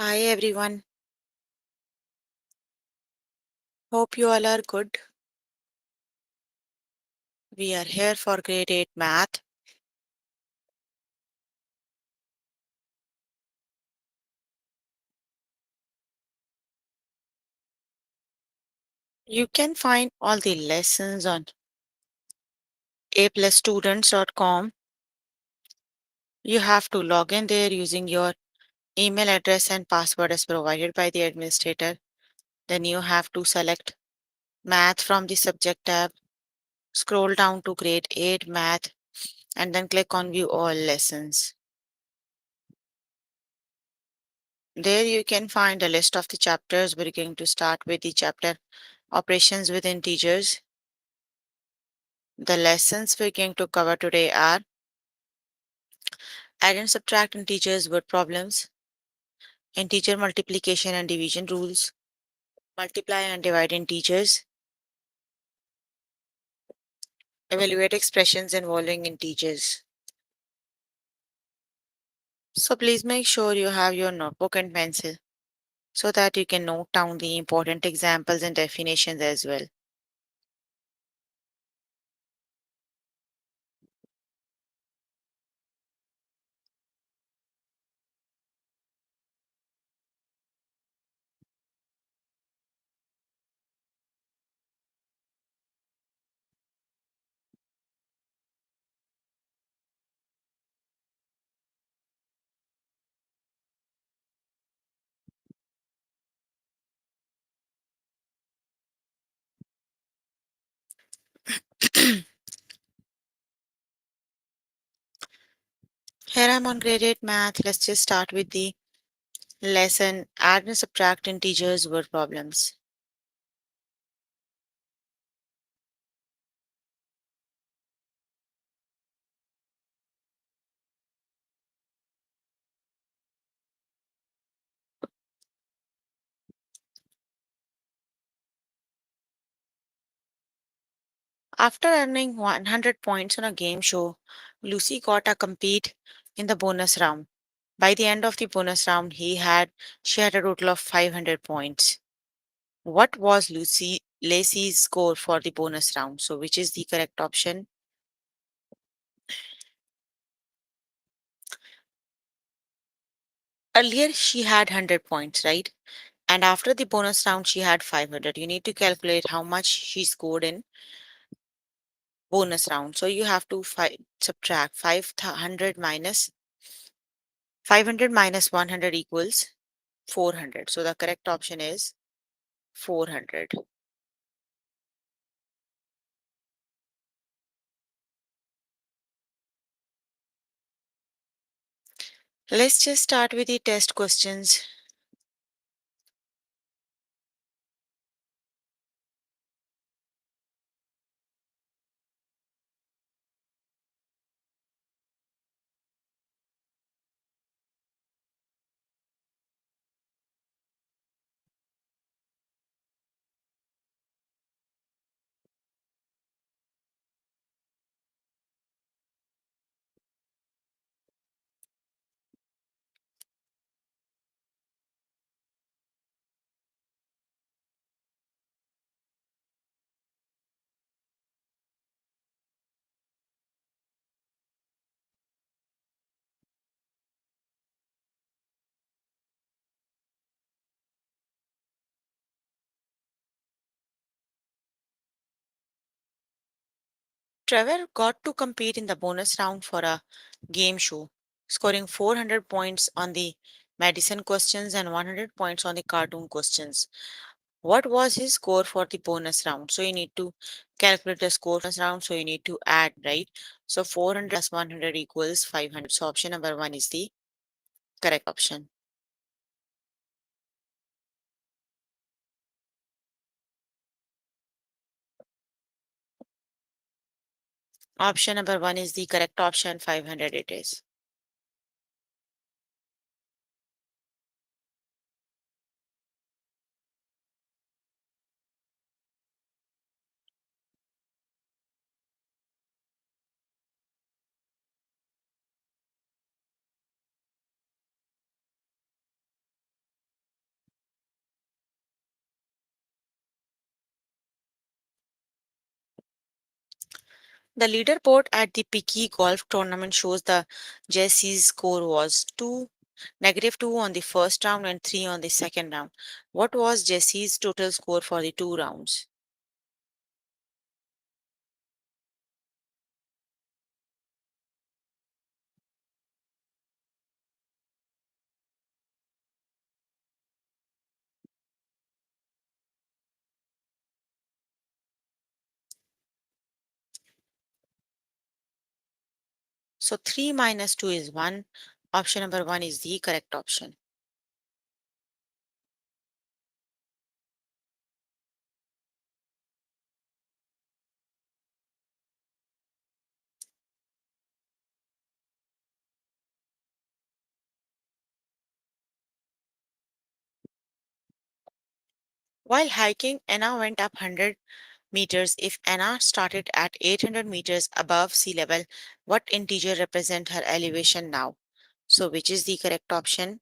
Hi everyone. Hope you all are good. We are here for grade 8 math. You can find all the lessons on aplusstudents.com. You have to log in there using your email address and password as provided by the administrator. Then you have to select math from the subject tab, scroll down to grade 8 math, and then click on view all lessons. There you can find a list of the chapters. We're going to start with the chapter operations with integers. The lessons we're going to cover today are add and subtract integers word problems, integer multiplication and division rules, multiply and divide integers, evaluate expressions involving integers. So please make sure you have your notebook and pencil so that you can note down the important examples and definitions as well. Here I'm on grade 8 math. Let's just start with the lesson add and subtract integers word problems. After earning 100 points on a game show, Lucy got a compete in the bonus round. By the end of the bonus round, she had a total of 500 points. What was Lacey's score for the bonus round? So, which is the correct option? Earlier, she had 100 points, right? And after the bonus round, she had 500. You need to calculate how much she scored in bonus round. So, you have to subtract 500 minus 100 equals 400. So, the correct option is 400. Let's just start with the test questions. Trevor got to compete in the bonus round for a game show, scoring 400 points on the medicine questions and 100 points on the cartoon questions. What was his score for the bonus round? So you need to calculate the score for the bonus round. So you need to add, right? So 400 plus 100 equals 500. So option number one is the correct option. Option number one is the correct option. 500 it is. The leaderboard at the Picky Golf Tournament shows the Jesse's score was 2, -2 on the first round and 3 on the second round. What was Jesse's total score for the two rounds? So 3 minus 2 is 1. Option number 1 is the correct option. While hiking, Anna went up 100 meters. If Anna started at 800 meters above sea level, what integer represent her elevation now? So which is the correct option?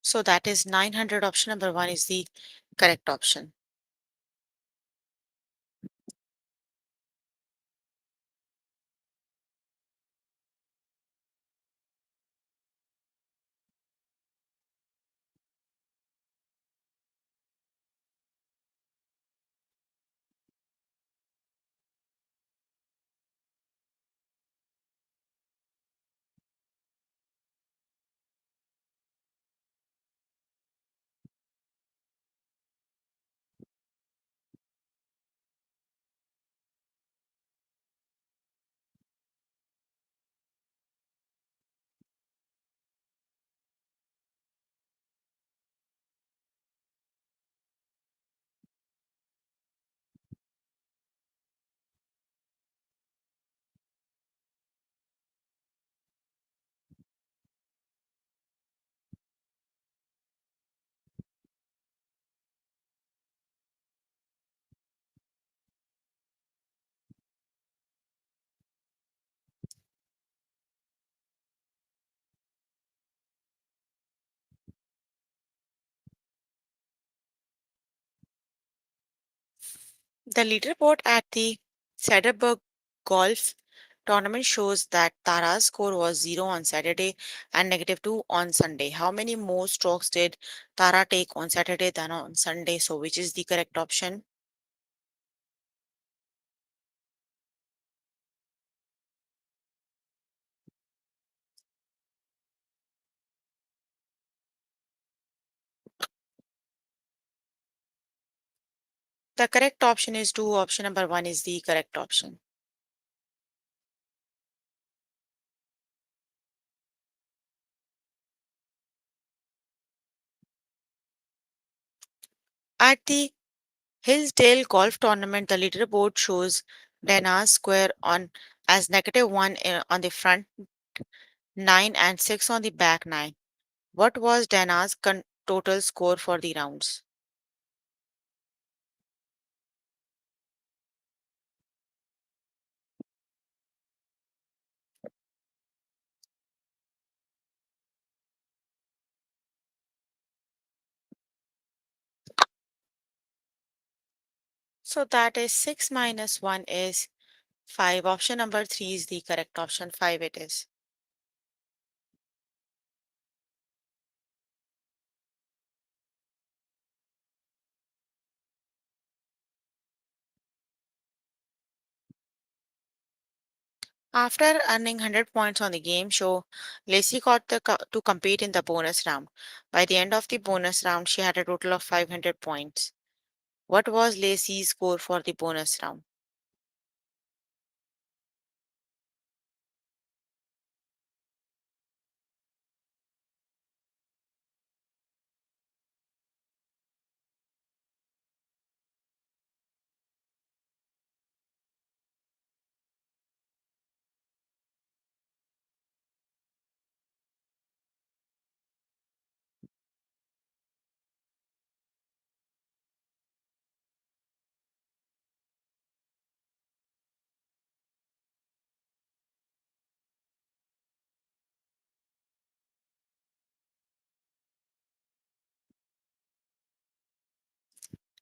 So that is 900. Option number 1 is the correct option. The leaderboard at the Cederberg Golf Tournament shows that Tara's score was 0 on Saturday and -2 on Sunday. How many more strokes did Tara take on Saturday than on Sunday? So which is the correct option? The correct option is 2. Option number 1 is the correct option. At the Hillsdale Golf Tournament, the leaderboard shows Dana's square on as -1 on the front 9 and 6 on the back 9. What was Dana's total score for the rounds? So that is 6 minus 1 is 5. Option number 3 is the correct option. 5 it is. After earning 100 points on the game show, Lacey got to compete in the bonus round. By the end of the bonus round, she had a total of 500 points. What was Lacey's score for the bonus round?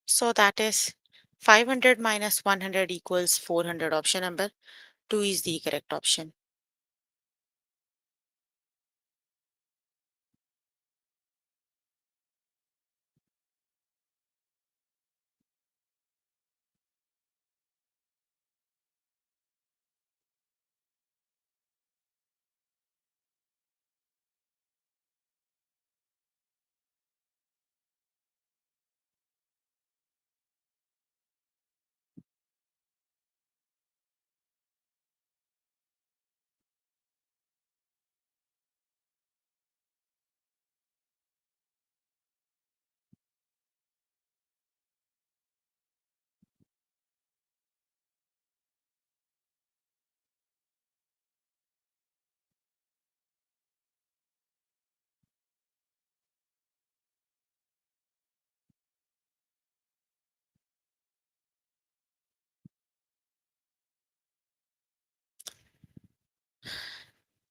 So that is 500 minus 100 equals 400. Option number 2 is the correct option.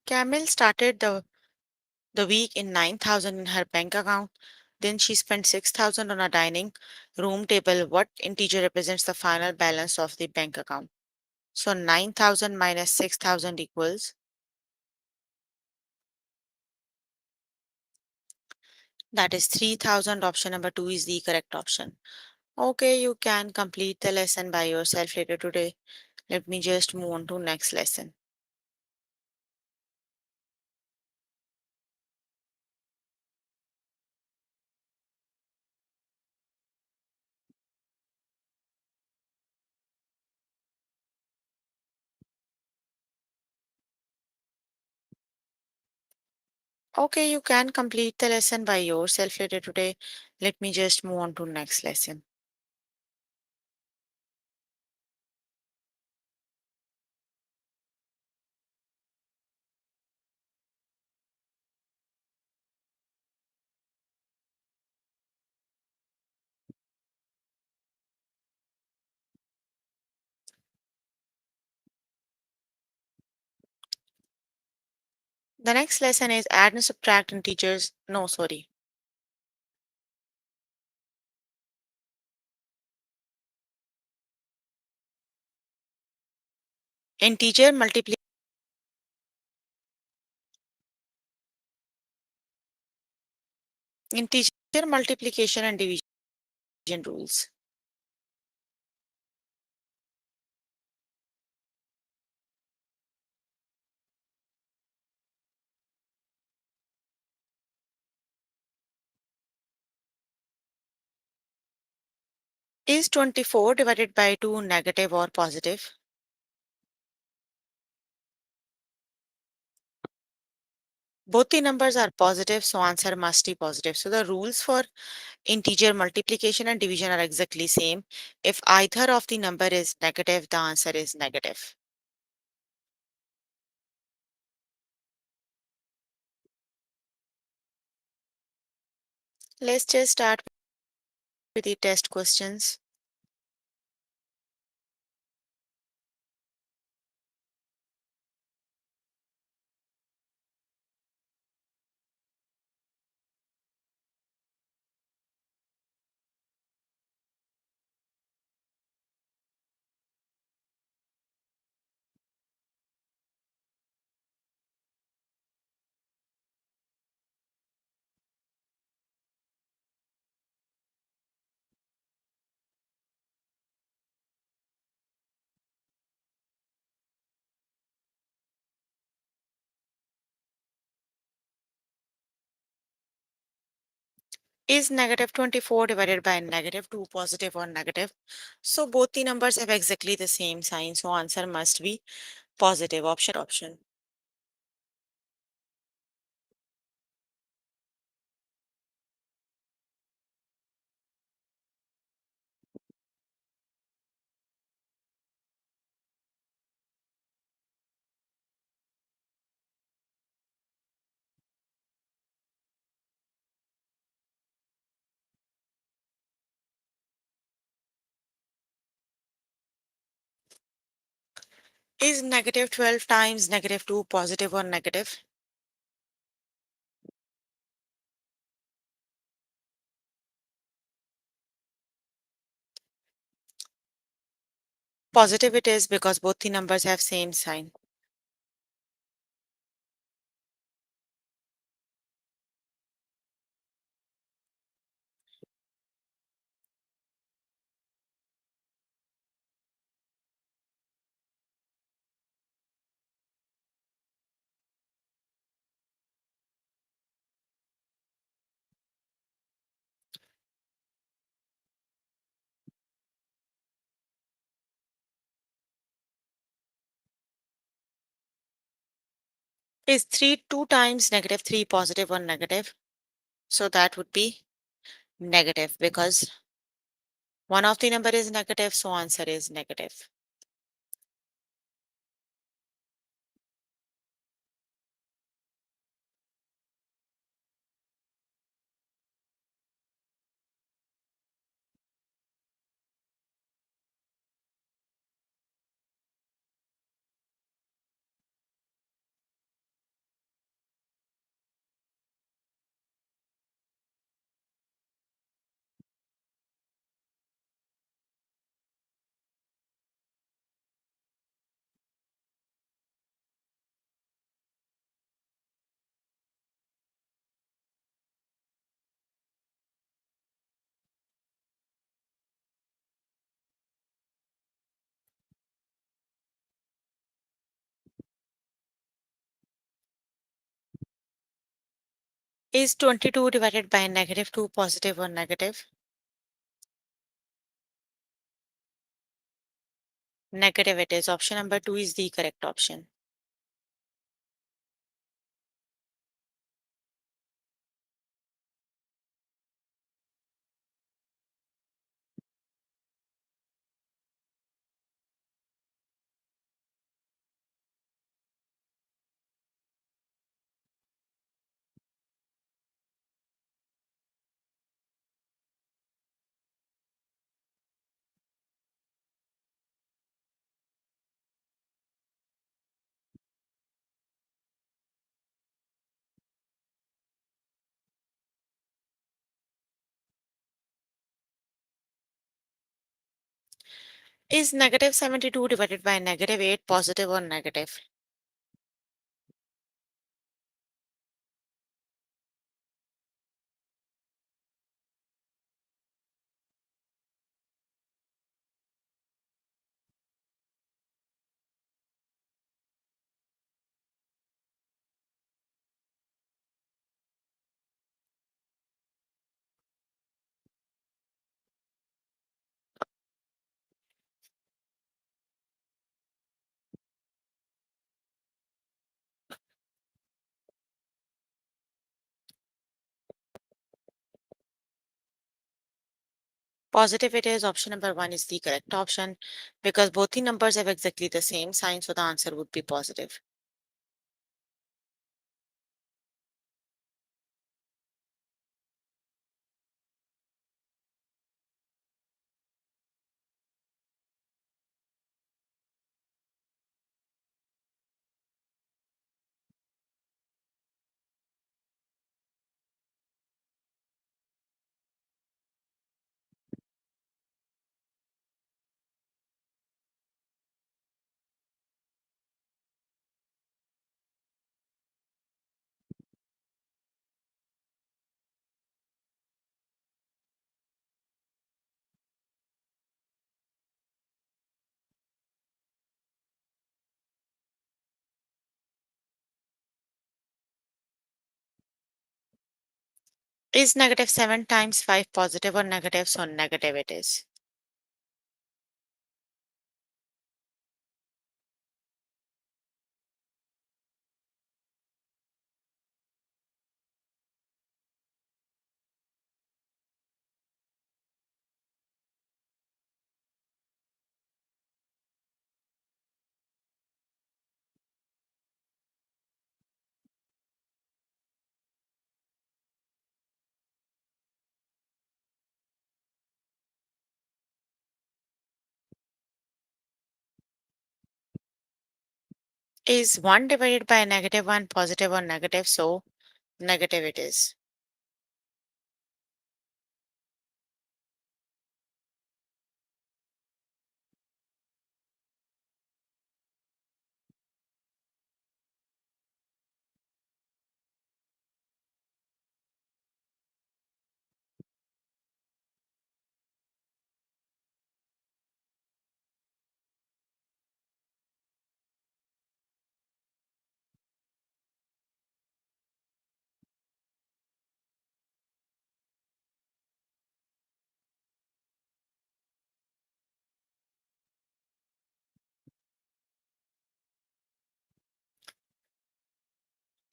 Camille started the week in 9,000 in her bank account. Then she spent 6,000 on a dining room table. What integer represents the final balance of the bank account? So 9,000 minus 6,000 equals, that is 3,000. Option number 2 is the correct option. Okay, you can complete the lesson by yourself later today. Let me just move on to next lesson. Okay, you can complete the lesson by yourself later today. Let me just move on to next lesson. The next lesson is add and subtract integers. No, sorry. Integer multiply integer multiplication and division rules. Is 24 divided by 2 negative or positive? Both the numbers are positive, so answer must be positive. So the rules for integer multiplication and division are exactly same. If either of the number is negative, the answer is negative. Let's just start with the test questions. Is negative 24 divided by negative 2 positive or negative? So both the numbers have exactly the same sign, so answer must be positive. Option. Is negative 12 times negative 2 positive or negative? Positive it is because both the numbers have same sign. Is 3 2 times negative 3 positive or negative? So that would be negative because one of the number is negative, so answer is negative. Is 22 divided by negative 2 positive or negative? Negative it is. Option number 2 is the correct option. Is negative 72 divided by negative 8 positive or negative? Positive it is. Option number 1 is the correct option because both the numbers have exactly the same sign, so the answer would be positive. Is negative 7 times 5 positive or negative? So negative it is. Is 1 divided by negative 1 positive or negative? So negative it is.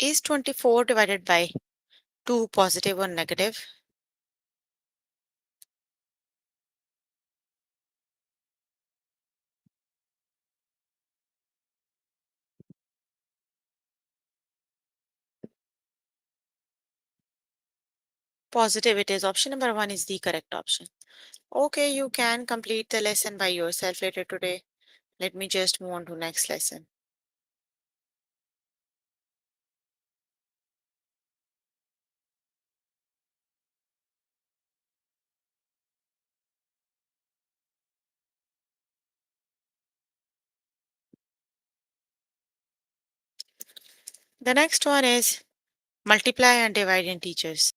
Is 24 divided by 2 positive or negative? Positive it is. Option number 1 is the correct option. Okay, you can complete the lesson by yourself later today. Let me just move on to next lesson. The next one is multiply and divide integers.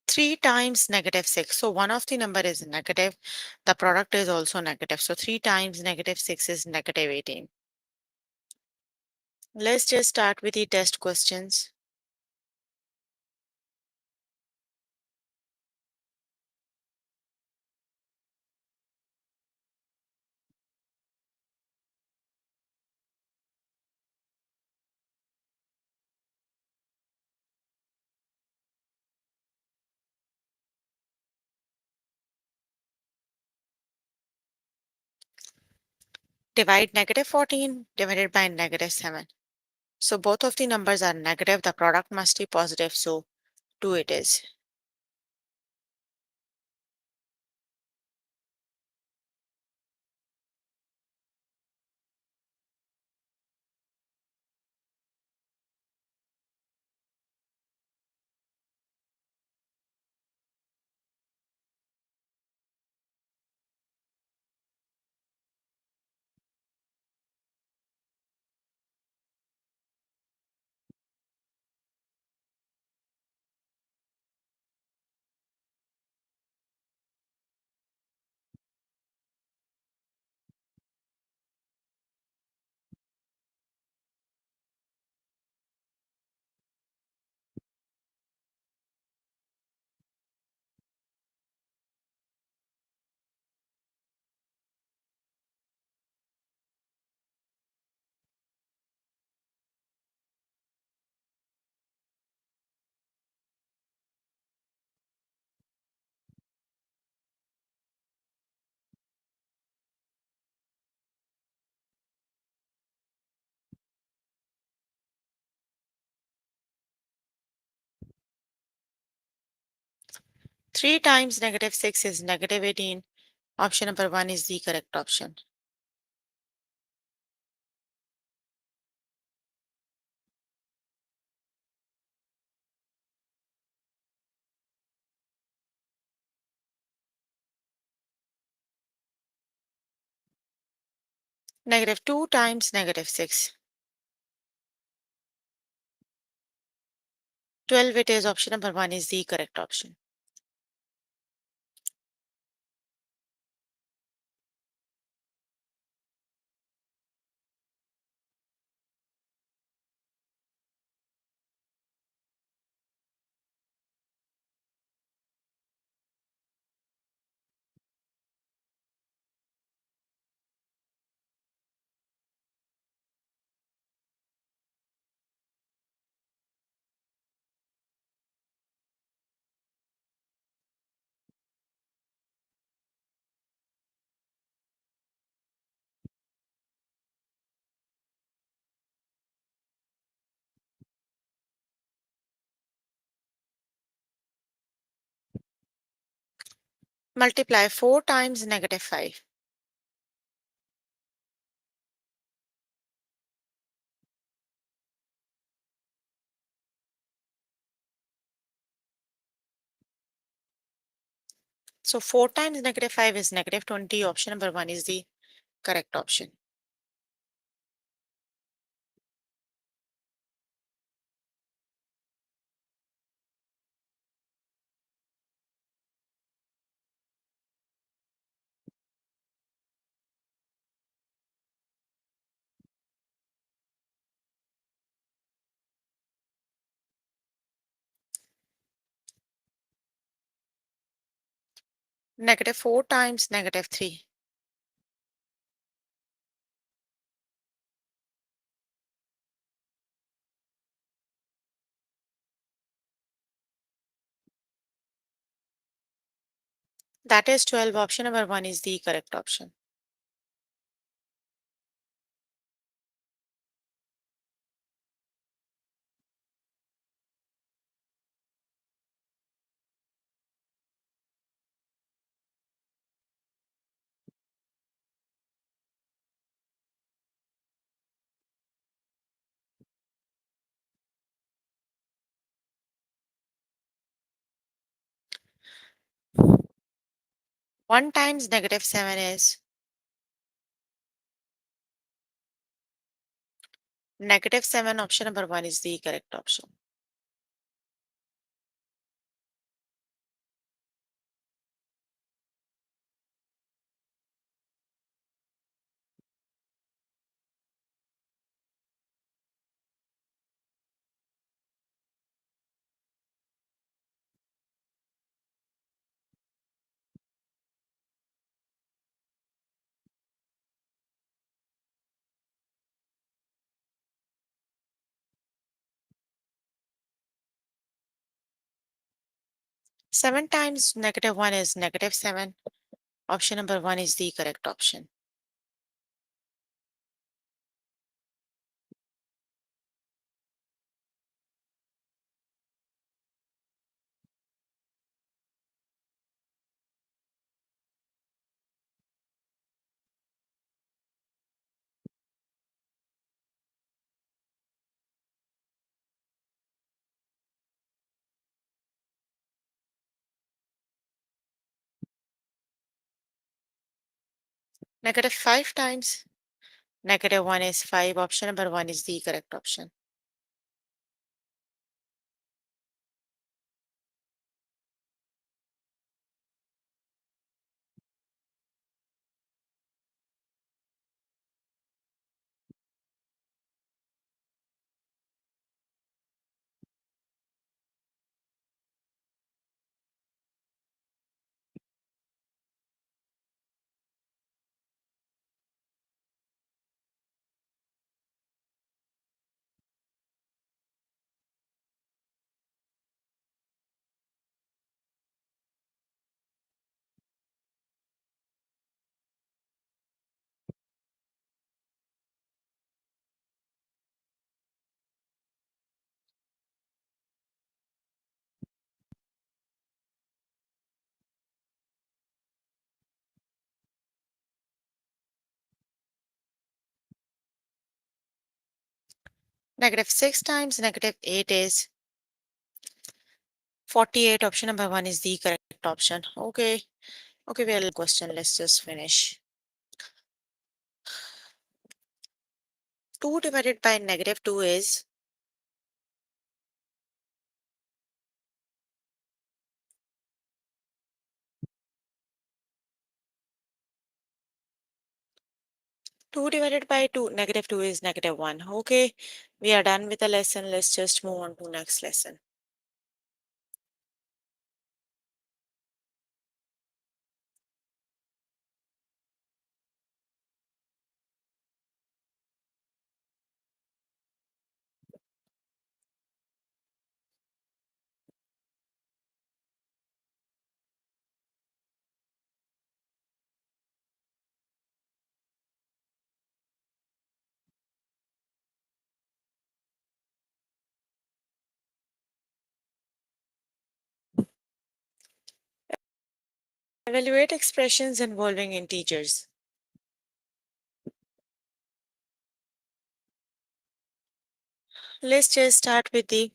3 times negative 6. So one of the number is negative. The product is also negative. So 3 times negative 6 is negative 18. Let's just start with the test questions. Divide negative 14 divided by negative 7. So both of the numbers are negative. The product must be positive. So 2 it is. Three times negative 6 is negative 18. Option number 1 is the correct option. Negative 2 times negative 6. 12 it is. Option number 1 is the correct option. Multiply 4 times negative 5. So 4 times negative 5 is negative 20. Option number 1 is the correct option. Negative 4 times negative 3. That is 12. Option number 1 is the correct option. One times negative 7 is negative 7. Option number 1 is the correct option. Seven times negative 1 is negative 7. Option number 1 is the correct option. Negative 5 times negative 1 is 5. Option number 1 is the correct option. Negative 6 times negative 8 is 48. Option number 1 is the correct option. Okay. Okay, well, question. Let's just finish. 2 divided by negative 2 is 2 divided by 2, negative 2 is negative 1. Okay, we are done with the lesson. Let's just move on to next lesson. Evaluate expressions involving integers. Let's just start with the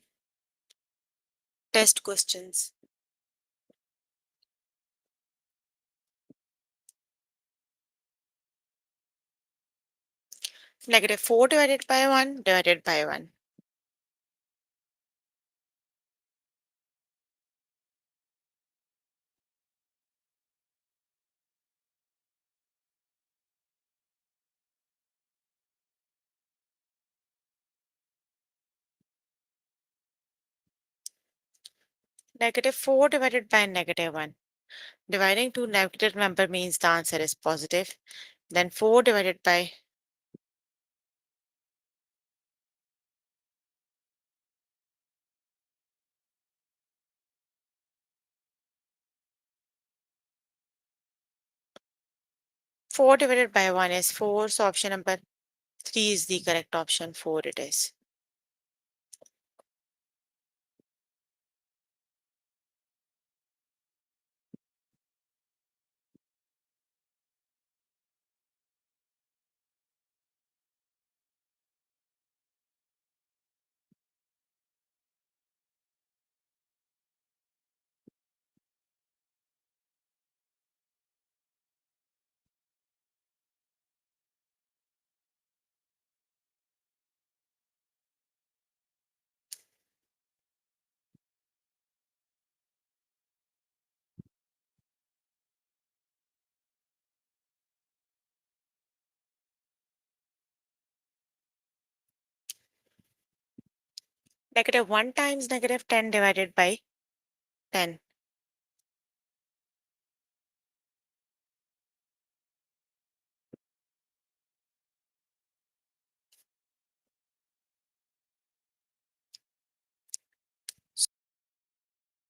test questions. Negative 4 divided by 1 divided by 1. Negative 4 divided by negative 1. Dividing two negative number means the answer is positive. Then 4 divided by 4 divided by 1 is 4. So option number 3 is the correct option. 4 it is. Negative 1 times negative 10 divided by 10.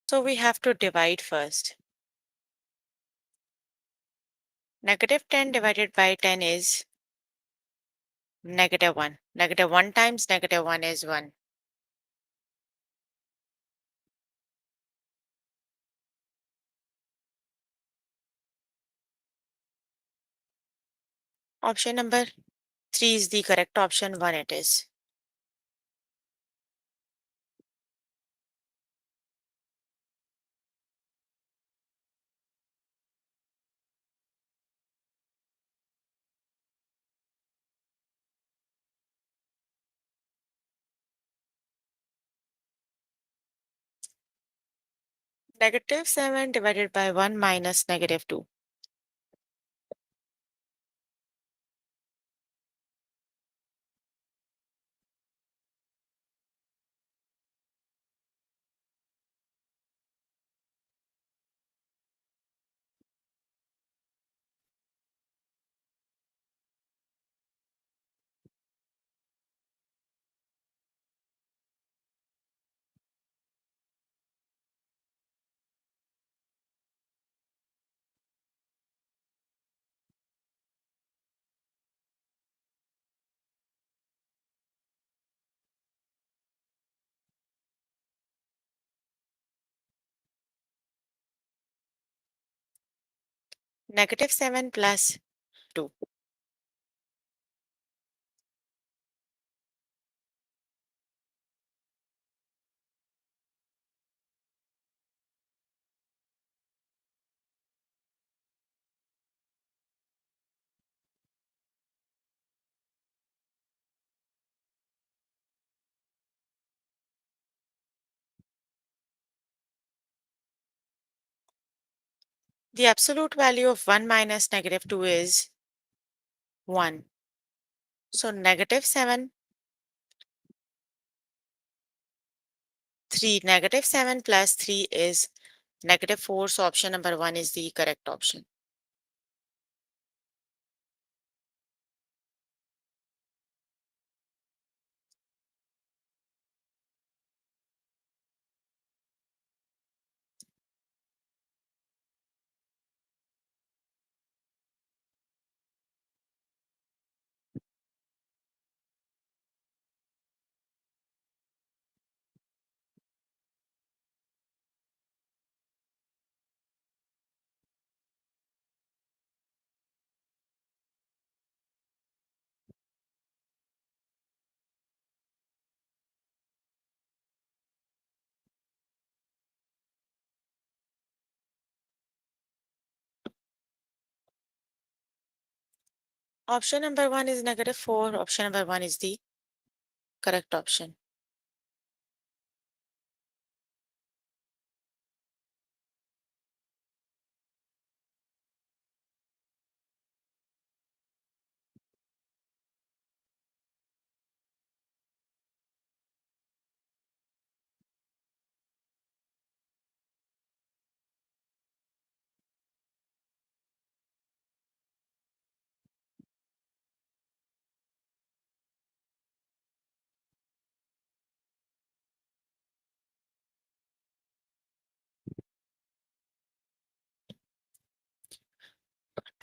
So we have to divide first. Negative 10 divided by 10 is negative 1. Negative 1 times negative 1 is 1. Option number 3 is the correct option. 1 it is. Negative 7 divided by 1 minus negative 2. Negative 7 plus 2. The absolute value of 1 minus negative 2 is 1. So negative 7, 3. Negative 7 plus 3 is negative 4. So option number 1 is the correct option. Option number 1 is negative 4. Option number 1 is the correct option.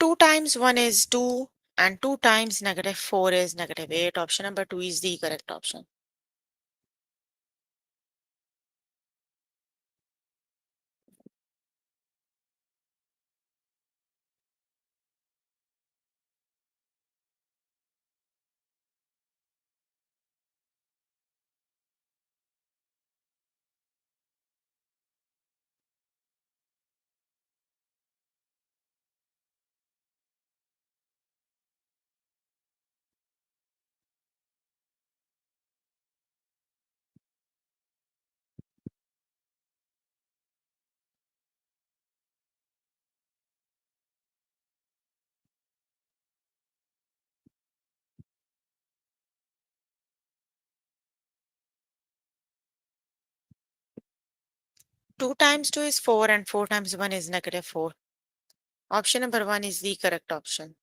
2 times 1 is 2 and 2 times negative 4 is negative 8. Option number 2 is the correct option. 2 times 2 is 4 and 4 times 1 is negative 4. Option number 1 is the correct option.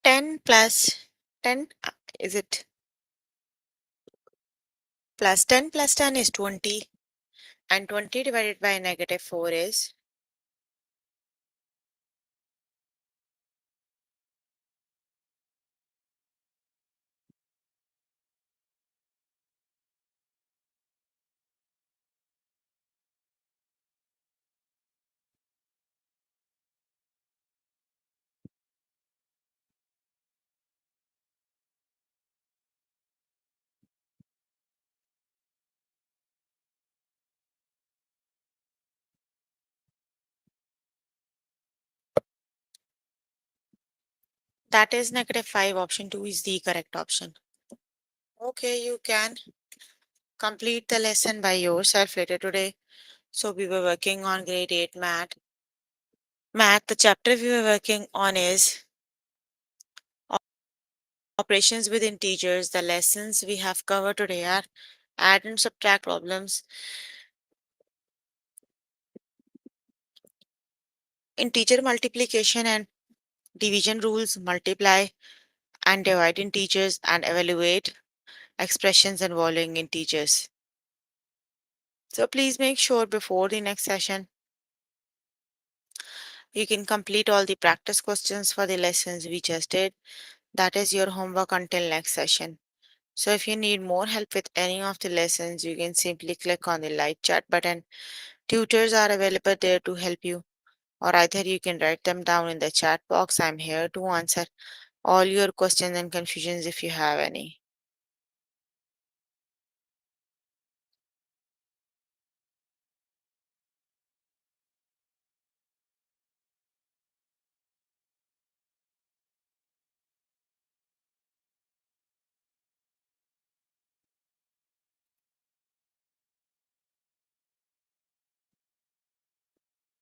Ten plus 10, is it plus 10 plus 10 is 20 and 20 divided by negative 4 is. That is negative 5. Option 2 is the correct option. Okay, you can complete the lesson by yourself later today. So we were working on grade 8 math. The chapter we were working on is operations with integers. The lessons we have covered today are add and subtract problems, integer multiplication and division rules, multiply and divide integers, and evaluate expressions involving integers. So please make sure before the next session you can complete all the practice questions for the lessons we just did. That is your homework until next session. So if you need more help with any of the lessons, you can simply click on the live chat button. Tutors are available there to help you, or either you can write them down in the chat box. I'm here to answer all your questions and confusions if you have any.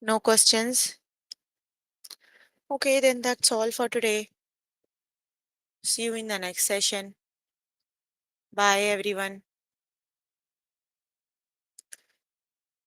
No questions? Okay, then that's all for today. See you in the next session. Bye, everyone.